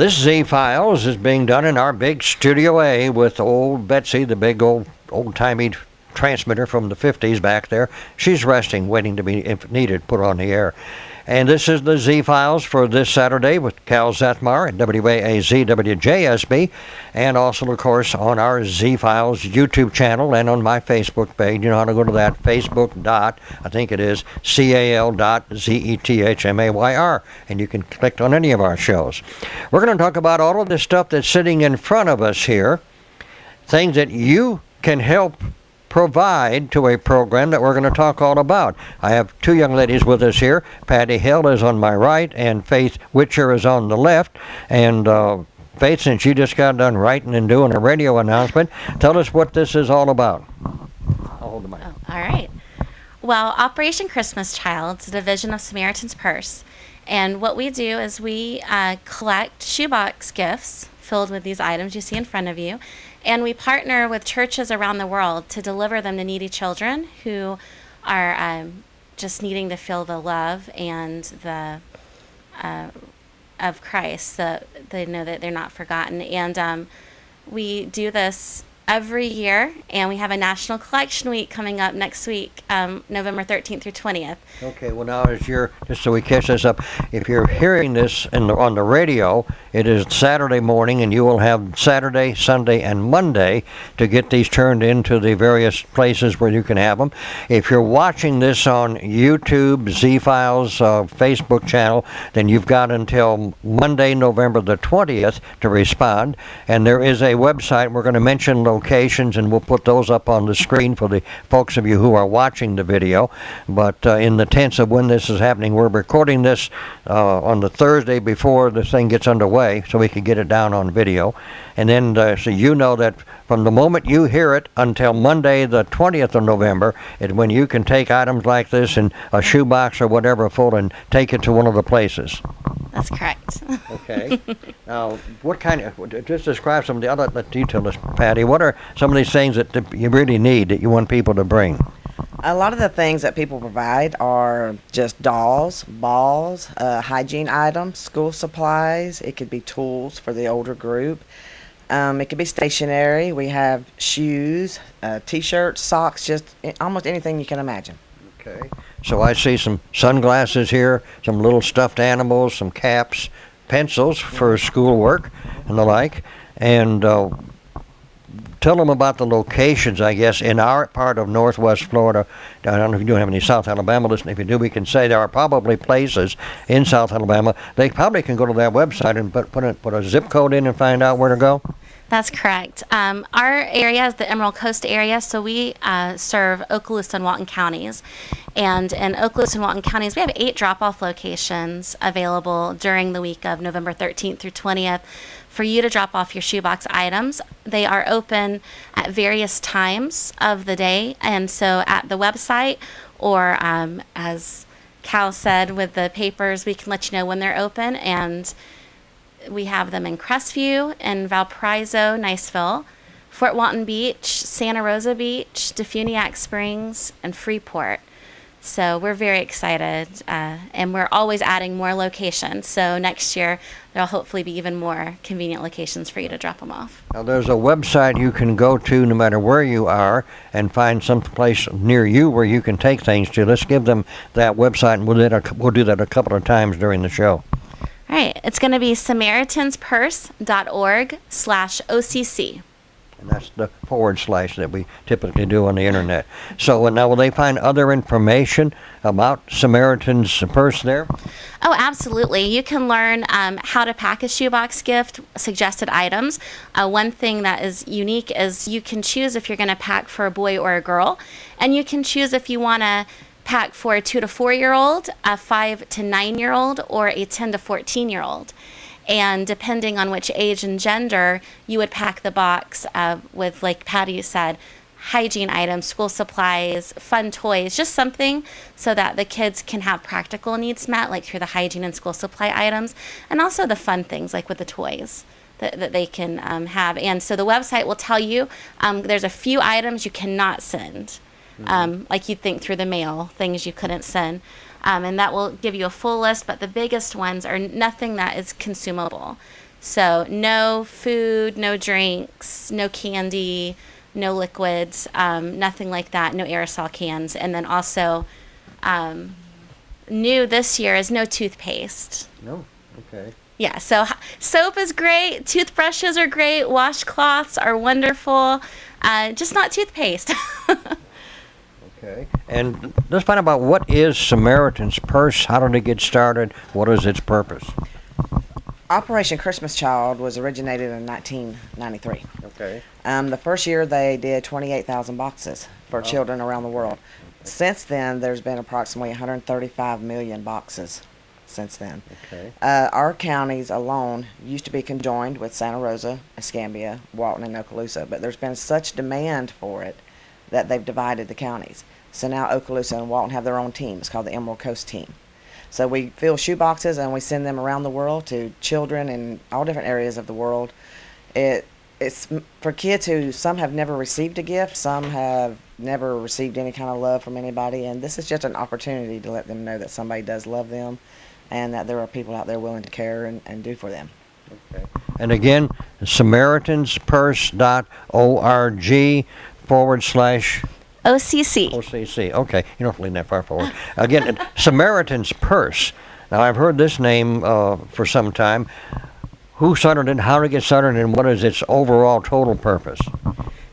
This Z-Files is being done in our big Studio A with old Betsy, the big old-timey transmitter from the 50s back there. She's resting, waiting to be, if needed, put on the air. And this is the Z-Files for this Saturday with Cal Zetmar at WAAZ WJSB, and also, of course, on our Z-Files YouTube channel and on my Facebook page. You know how to go to that, cal.zetmayr, and you can click on any of our shows. We're going to talk about all of this stuff that's sitting in front of us here, things that you can help provide to a program that we're going to talk all about. I have two young ladies with us here. Patty Hill is on my right, and Faith Witcher is on the left. And Faith, since you just got done writing and doing a radio announcement, tell us what this is all about. I'll hold the mic. Oh, all right. Well, Operation Christmas Child is a division of Samaritans Purse. And what we do is we collect shoebox gifts filled with these items you see in front of you. And we partner with churches around the world to deliver them to needy children who are just needing to feel the love and the of Christ, so they know that they're not forgotten. And we do this every year, and we have a National Collection Week coming up next week, November 13th through 20th. Okay, well now, just so we catch this up, if you're hearing this on the radio, it is Saturday morning, and you will have Saturday, Sunday, and Monday to get these turned into the various places where you can have them. If you're watching this on YouTube, Z-Files, Facebook channel, then you've got until Monday, November the 20th to respond. And there is a website. We're going to mention locations, and we'll put those up on the screen for the folks of you who are watching the video. But in the tense of when this is happening, we're recording this on the Thursday before the thing gets underway, so we can get it down on video. And then so you know that from the moment you hear it until Monday the 20th of November is when you can take items like this in a shoebox or whatever full and take it to one of the places. That's correct. Okay. Now, what kind of, just describe some of the other details, Patty. What are some of these things that you really need that you want people to bring? A lot of the things that people provide are just dolls, balls, hygiene items, school supplies. It could be tools for the older group. It could be stationery. We have shoes, T-shirts, socks, just almost anything you can imagine. Okay. So I see some sunglasses here, some little stuffed animals, some caps, pencils for schoolwork and the like. And tell them about the locations, I guess, in our part of Northwest Florida. I don't know if you do have any South Alabama listeners. If you do, we can say there are probably places in South Alabama. They probably can go to that website and put a zip code in and find out where to go. That's correct. Our area is the Emerald Coast area, so we serve Okaloosa and Walton counties. And in Okaloosa and Walton counties, we have 8 drop-off locations available during the week of November 13th through 20th for you to drop off your shoebox items. They are open at various times of the day, and so at the website, or as Cal said with the papers, we can let you know when they're open. And we have them in Crestview, in Valparaiso, Niceville, Fort Walton Beach, Santa Rosa Beach, Defuniak Springs, and Freeport. So we're very excited, and we're always adding more locations. So next year, there'll hopefully be even more convenient locations for you to drop them off. Now, there's a website you can go to no matter where you are and find some place near you where you can take things to. Let's give them that website, and we'll do that a couple of times during the show. All right. It's going to be SamaritansPurse.org/OCC. And that's the / that we typically do on the internet. So now, will they find other information about Samaritans Purse there? Oh, absolutely. You can learn how to pack a shoebox gift, suggested items. One thing that is unique is you can choose if you're going to pack for a boy or a girl, and you can choose if you want to pack for a 2 to 4-year-old, a 5 to 9-year-old, or a 10 to 14-year-old. And depending on which age and gender, you would pack the box with, like Patty said, hygiene items, school supplies, fun toys, just something so that the kids can have practical needs met, like through the hygiene and school supply items, and also the fun things, like with the toys that they can have. And so the website will tell you there's a few items you cannot send, like you'd think through the mail, things you couldn't send. And that will give you a full list, but the biggest ones are nothing that is consumable. So no food, no drinks, no candy, no liquids, nothing like that, no aerosol cans. And then also new this year is no toothpaste. No? Okay. Yeah, so soap is great, toothbrushes are great, washcloths are wonderful, just not toothpaste. Okay. And let's find out about what is Samaritan's Purse, how did it get started, what is its purpose? Operation Christmas Child was originated in 1993. Okay. The first year they did 28,000 boxes for children around the world. Since then, there's been approximately 135 million boxes since then. Okay. Our counties alone used to be conjoined with Santa Rosa, Escambia, Walton, and Okaloosa, but there's been such demand for it that they've divided the counties. So now Okaloosa and Walton have their own team. It's called the Emerald Coast Team. So we fill shoe boxes and we send them around the world to children in all different areas of the world. It's for kids who some have never received a gift, some have never received any kind of love from anybody, and this is just an opportunity to let them know that somebody does love them and that there are people out there willing to care and do for them. Okay. And again, SamaritansPurse.org/OCC. OCC. Okay, you don't have to lean that far forward. Again, Samaritan's Purse. Now, I've heard this name for some time. Who started it, how did it get started, and what is its overall total purpose?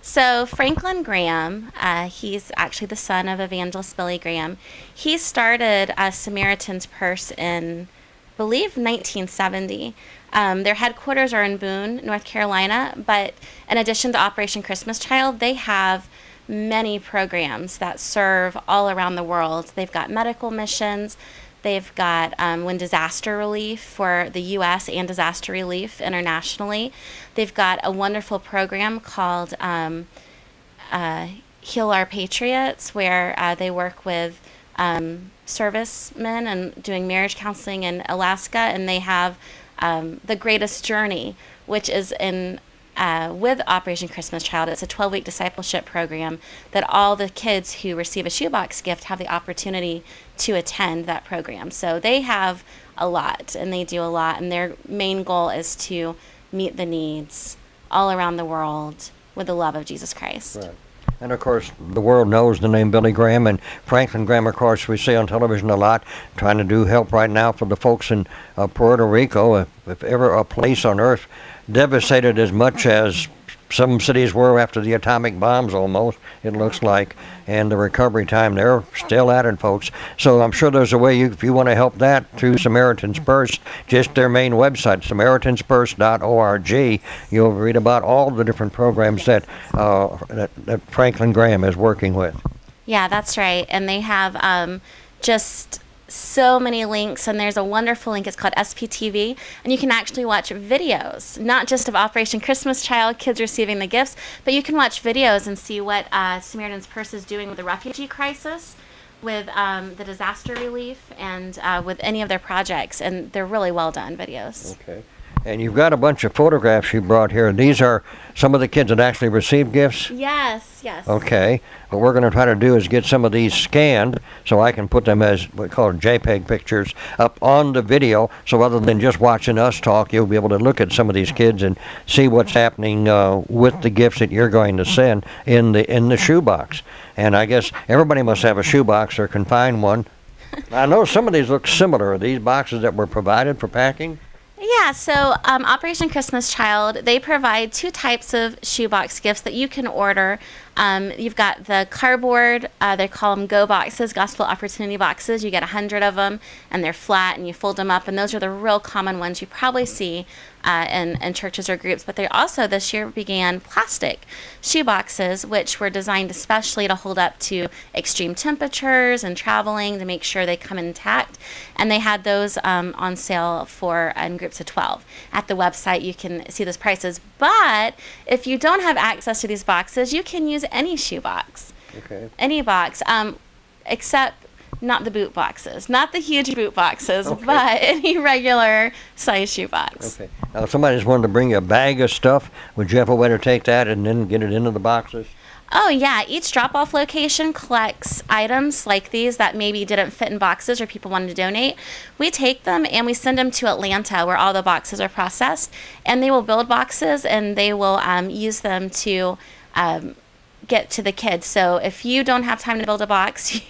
So Franklin Graham, he's actually the son of evangelist Billy Graham. He started Samaritan's Purse in, I believe, 1970. Their headquarters are in Boone, North Carolina, but in addition to Operation Christmas Child, they have many programs that serve all around the world. They've got medical missions. They've got disaster relief for the U.S. and disaster relief internationally. They've got a wonderful program called Heal Our Patriots, where they work with servicemen and doing marriage counseling in Alaska. And they have The Greatest Journey, which is in with Operation Christmas Child. It's a 12-week discipleship program that all the kids who receive a shoebox gift have the opportunity to attend that program. So they have a lot, and they do a lot, and their main goal is to meet the needs all around the world with the love of Jesus Christ. Right. And, of course, the world knows the name Billy Graham, and Franklin Graham, of course, we see on television a lot, trying to do help right now for the folks in Puerto Rico. If ever a place on earth devastated as much as some cities were after the atomic bombs almost, it looks like, and the recovery time, they're still at it, folks. So I'm sure there's a way, if you want to help that, through Samaritan's Purse, just their main website, SamaritansPurse.org. You'll read about all the different programs that Franklin Graham is working with. Yeah, that's right. And they have just so many links, and there's a wonderful link. It's called SPTV, and you can actually watch videos, not just of Operation Christmas Child, kids receiving the gifts, but you can watch videos and see what Samaritan's Purse is doing with the refugee crisis, with the disaster relief, and with any of their projects, and they're really well done videos. Okay. And you've got a bunch of photographs you brought here. These are some of the kids that actually received gifts? Yes, yes. Okay. What we're going to try to do is get some of these scanned so I can put them as we call JPEG pictures up on the video. So other than just watching us talk, you'll be able to look at some of these kids and see what's happening with the gifts that you're going to send in the shoebox. And I guess everybody must have a shoebox or can find one. I know some of these look similar. Are these boxes that were provided for packing? Yeah, so Operation Christmas Child, they provide two types of shoebox gifts that you can order. You've got the cardboard, they call them Go boxes, Gospel Opportunity boxes. You get 100 of them, and they're flat, and you fold them up, and those are the real common ones you probably see in churches or groups. But they also this year began plastic shoeboxes, which were designed especially to hold up to extreme temperatures and traveling to make sure they come intact. And they had those on sale for in groups of 12. At the website, you can see those prices. But if you don't have access to these boxes, you can use any shoebox. Okay. Any box, except not the boot boxes, not the huge boot boxes, Okay. but any regular size shoebox. Okay. Now, if somebody just wanted to bring you a bag of stuff, would you have a way to take that and then get it into the boxes? Oh, yeah. Each drop-off location collects items like these that maybe didn't fit in boxes or people wanted to donate. We take them and we send them to Atlanta where all the boxes are processed, and they will build boxes and they will use them to get to the kids. So if you don't have time to build a box,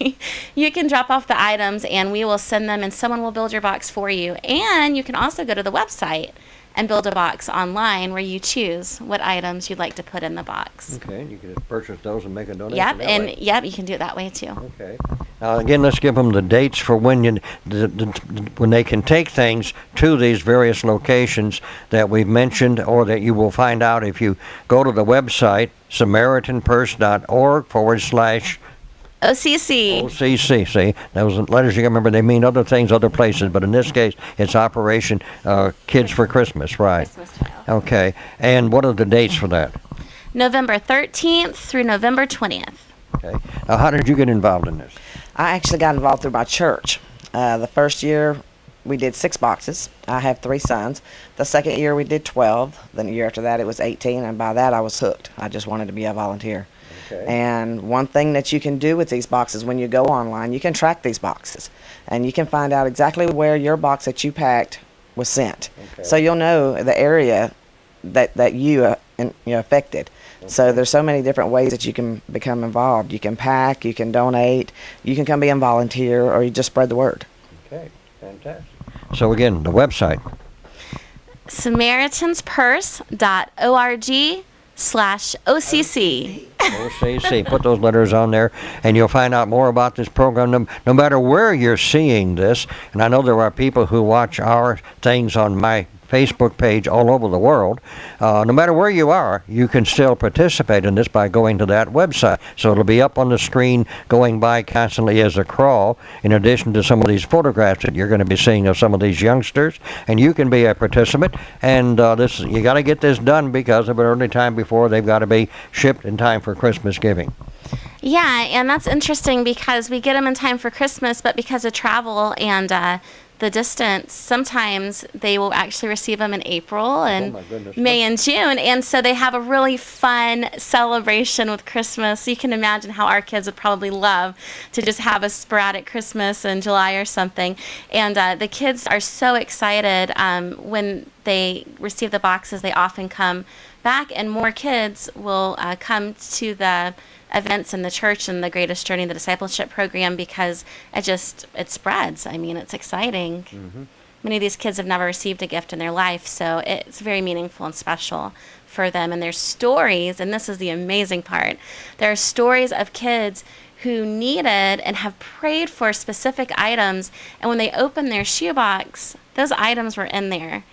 you can drop off the items and we will send them and someone will build your box for you. And you can also go to the website and build a box online where you choose what items you'd like to put in the box. Okay, and you can just purchase those and make a donation. Yep, that and way. yep, you can do it that way too. Okay. Now again, let's give them the dates for when when they can take things to these various locations that we've mentioned, or that you will find out if you go to the website SamaritanPurse.org/OCC. OCC. See, those letters you can remember, they mean other things other places, but in this case, it's Operation Kids for Christmas, right? Christmas Child. Okay. And what are the dates for that? November 13th through November 20th. Okay. Now, how did you get involved in this? I actually got involved through my church. The first year we did 6 boxes. I have 3 sons. The second year we did 12. Then the year after that it was 18, and by that I was hooked. I just wanted to be a volunteer. Okay. And one thing that you can do with these boxes when you go online, you can track these boxes, and you can find out exactly where your box that you packed was sent. Okay. So you'll know the area that you affected. So there's so many different ways that you can become involved. You can pack, you can donate, you can come be a volunteer, or you just spread the word. Okay, fantastic. So again, the website. SamaritansPurse.org/OCC. OCC. Put those letters on there, and you'll find out more about this program. No matter where you're seeing this, and I know there are people who watch our things on my Facebook page all over the world. No matter where you are, you can still participate in this by going to that website. So it'll be up on the screen going by constantly as a crawl, in addition to some of these photographs that you're going to be seeing of some of these youngsters. And you can be a participant. And you got to get this done because of an early time before they've got to be shipped in time for Christmas giving. Yeah, and that's interesting because we get them in time for Christmas, but because of travel and the distance, sometimes they will actually receive them in April and May and June, and so they have a really fun celebration with Christmas. You can imagine how our kids would probably love to just have a sporadic Christmas in July or something. And the kids are so excited when they receive the boxes. They often come back, and more kids will come to the events in the church and the Greatest Journey, the discipleship program, because it spreads. I mean, it's exciting. Mm-hmm. Many of these kids have never received a gift in their life, so it's very meaningful and special for them. And there's stories, and this is the amazing part. There are stories of kids who needed and have prayed for specific items, and when they opened their shoebox, those items were in there.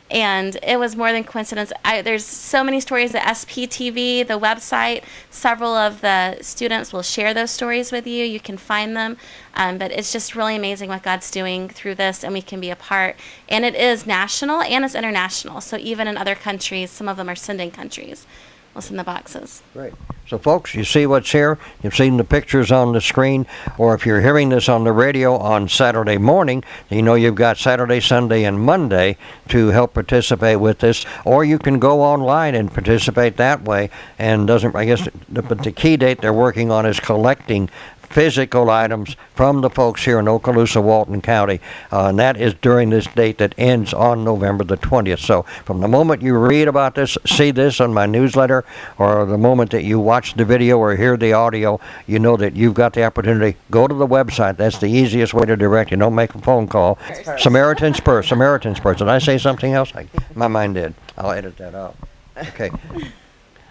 And it was more than coincidence. There's so many stories at SPTV, the website. Several of the students will share those stories with you. You can find them. But it's just really amazing what God's doing through this, and we can be a part. And it is national and it's international. So even in other countries, some of them are sending countries, we'll send the boxes. Great. So folks, you see what's here. You've seen the pictures on the screen, or if you're hearing this on the radio on Saturday morning, you know you've got Saturday, Sunday, and Monday to help participate with this, or you can go online and participate that way. And the key date they're working on is collecting physical items from the folks here in Okaloosa, Walton County, and that is during this date that ends on November the 20th. So from the moment you read about this, see this on my newsletter, or the moment that you watch the video or hear the audio, you know that you've got the opportunity. Go to the website. That's the easiest way to direct you. Don't make a phone call. Samaritans Purse. Samaritans Purse. Did I say something else? My mind did. I'll edit that out. Okay.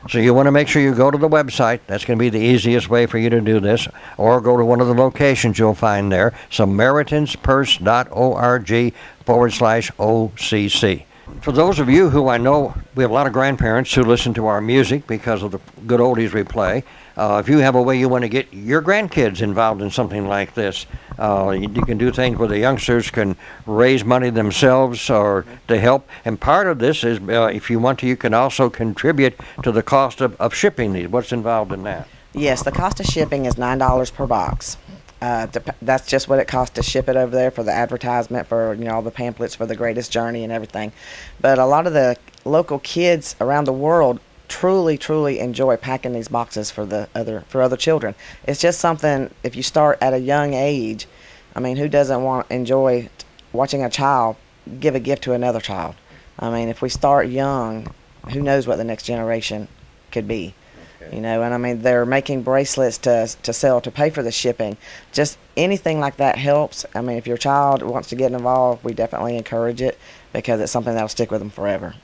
So you want to make sure you go to the website. That's going to be the easiest way for you to do this. Or go to one of the locations you'll find there, SamaritansPurse.org/OCC. For those of you who I know, we have a lot of grandparents who listen to our music because of the good oldies we play. If you have a way you want to get your grandkids involved in something like this, you can do things where the youngsters can raise money themselves or to help. And part of this is, if you want to, you can also contribute to the cost of shipping these. What's involved in that? Yes, the cost of shipping is $9 per box. That's just what it costs to ship it over there for the advertisement, for all the pamphlets for the Greatest Journey and everything. But a lot of the local kids around the world truly enjoy packing these boxes for other children. It's just something, if you start at a young age, I mean, who doesn't enjoy watching a child give a gift to another child? I mean, if we start young, who knows what the next generation could be? You know, and I mean, they're making bracelets to sell to pay for the shipping. Just anything like that helps. I mean, if your child wants to get involved, we definitely encourage it, because it's something that'll stick with them forever.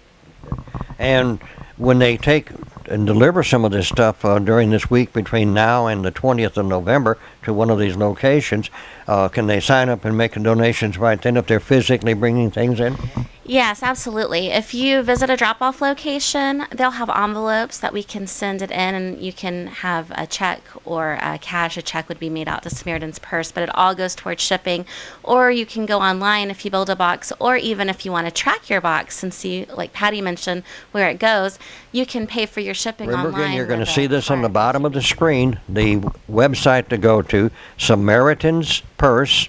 And when they take and deliver some of this stuff during this week between now and the 20th of November to one of these locations, can they sign up and make donations right then if they're physically bringing things in? Yes, absolutely. If you visit a drop-off location, they'll have envelopes that we can send it in, and you can have a check or a cash. A check would be made out to Samaritans Purse, but it all goes towards shipping. Or you can go online if you build a box, or even if you want to track your box and see, like Patty mentioned, where it goes, you can pay for your shipping Remember, online. again, you're going to see this on the bottom of the screen, the website to go to, Samaritan'sPurse.org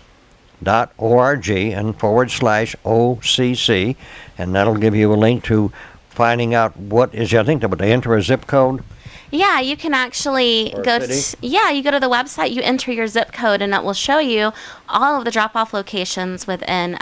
and /OCC, and that'll give you a link to finding out what is, I think, that they enter a zip code. Yeah, you can actually Or go city? you go to the website, you enter your zip code, and it will show you all of the drop-off locations within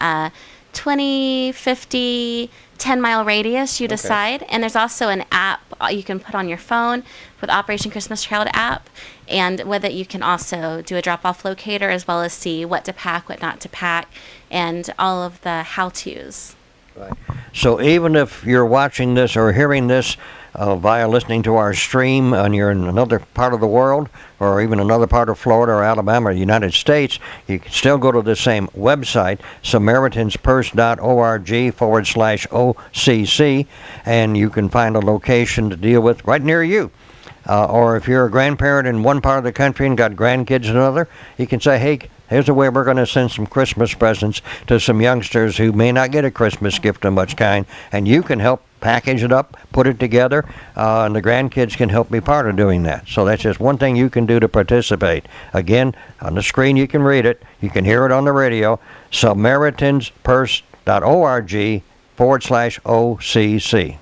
20, 50, 10-mile radius, you decide. And there's also an app you can put on your phone with Operation Christmas Child app. And with it, you can also do a drop-off locator, as well as see what to pack, what not to pack, and all of the how-tos. Right. So even if you're watching this or hearing this via listening to our stream and you're in another part of the world, or even another part of Florida or Alabama or the United States, you can still go to the same website, Samaritan'sPurse.org /OCC, and you can find a location to deal with right near you. Or if you're a grandparent in one part of the country and got grandkids in another, you can say, hey, here's a way we're going to send some Christmas presents to some youngsters who may not get a Christmas gift of much kind, and you can help package it up, put it together, and the grandkids can help be part of doing that. So that's just one thing you can do to participate. Again, on the screen you can read it, you can hear it on the radio, Samaritan'sPurse.org /OCC.